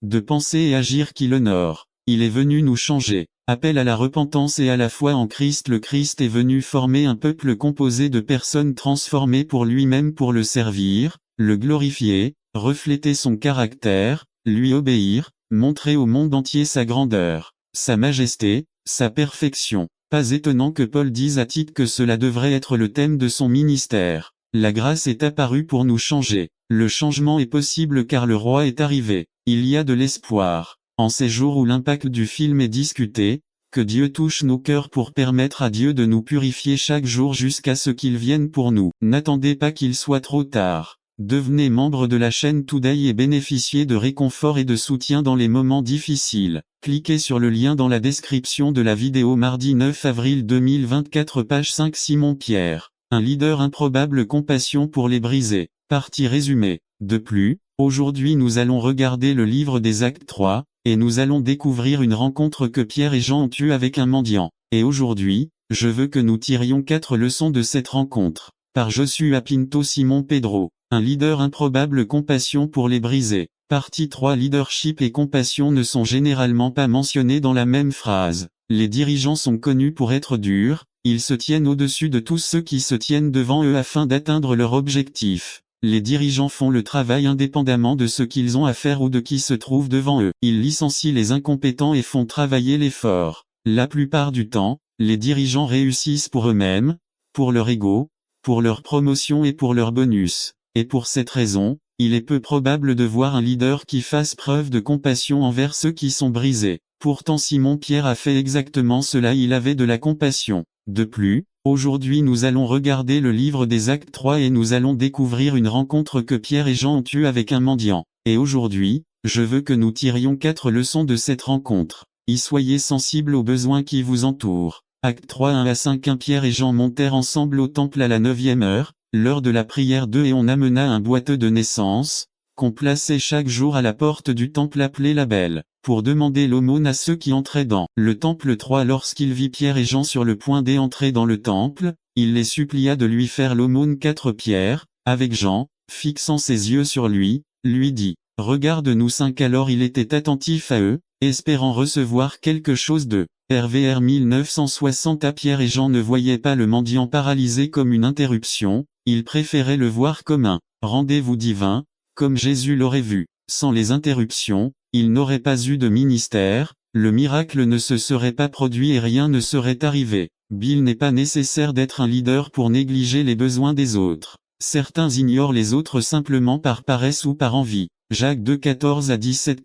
de penser et agir qui l'honorent. Il est venu nous changer. Appel à la repentance et à la foi en Christ. Le Christ est venu former un peuple composé de personnes transformées pour lui-même pour le servir, le glorifier, refléter son caractère, lui obéir, montrer au monde entier sa grandeur, sa majesté, sa perfection. Pas étonnant que Paul dise à Tite que cela devrait être le thème de son ministère. La grâce est apparue pour nous changer. Le changement est possible car le roi est arrivé. Il y a de l'espoir. En ces jours où l'impact du film est discuté, que Dieu touche nos cœurs pour permettre à Dieu de nous purifier chaque jour jusqu'à ce qu'il vienne pour nous. N'attendez pas qu'il soit trop tard. Devenez membre de la chaîne Today et bénéficiez de réconfort et de soutien dans les moments difficiles. Cliquez sur le lien dans la description de la vidéo. Mardi 9 avril 2024 page 5 Simon Pierre. Un leader improbable, compassion pour les brisés. Partie résumée. De plus, aujourd'hui nous allons regarder le livre des Actes 3, et nous allons découvrir une rencontre que Pierre et Jean ont eue avec un mendiant. Et aujourd'hui, je veux que nous tirions 4 leçons de cette rencontre. Par Joshua Pinto. Simon Pedro. Un leader improbable, compassion pour les brisés. Partie 3. Leadership et compassion ne sont généralement pas mentionnés dans la même phrase. Les dirigeants sont connus pour être durs, ils se tiennent au-dessus de tous ceux qui se tiennent devant eux afin d'atteindre leur objectif. Les dirigeants font le travail indépendamment de ce qu'ils ont à faire ou de qui se trouve devant eux. Ils licencient les incompétents et font travailler les forts. La plupart du temps, les dirigeants réussissent pour eux-mêmes, pour leur ego, pour leur promotion et pour leur bonus. Et pour cette raison, il est peu probable de voir un leader qui fasse preuve de compassion envers ceux qui sont brisés. Pourtant Simon Pierre a fait exactement cela, il avait de la compassion. De plus, aujourd'hui nous allons regarder le livre des Actes 3 et nous allons découvrir une rencontre que Pierre et Jean ont eue avec un mendiant. Et aujourd'hui, je veux que nous tirions 4 leçons de cette rencontre. Y soyez sensibles aux besoins qui vous entourent. Actes 3 1 à 5 1 Pierre et Jean montèrent ensemble au temple à la 9e heure, l'heure de la prière 2 et on amena un boiteux de naissance, qu'on plaçait chaque jour à la porte du temple appelé la Belle, pour demander l'aumône à ceux qui entraient dans le temple 3. Lorsqu'il vit Pierre et Jean sur le point d'entrer dans le temple, il les supplia de lui faire l'aumône. 4 Pierre, avec Jean, fixant ses yeux sur lui, lui dit, « Regarde-nous. 5 Alors il était attentif à eux, espérant recevoir quelque chose d'eux. RVR 1960 à Pierre et Jean ne voyaient pas le mendiant paralysé comme une interruption, ils préféraient le voir comme un rendez-vous divin, comme Jésus l'aurait vu. Sans les interruptions, il n'aurait pas eu de ministère, le miracle ne se serait pas produit et rien ne serait arrivé. Il n'est pas nécessaire d'être un leader pour négliger les besoins des autres. Certains ignorent les autres simplement par paresse ou par envie. Jacques 2 14 à 17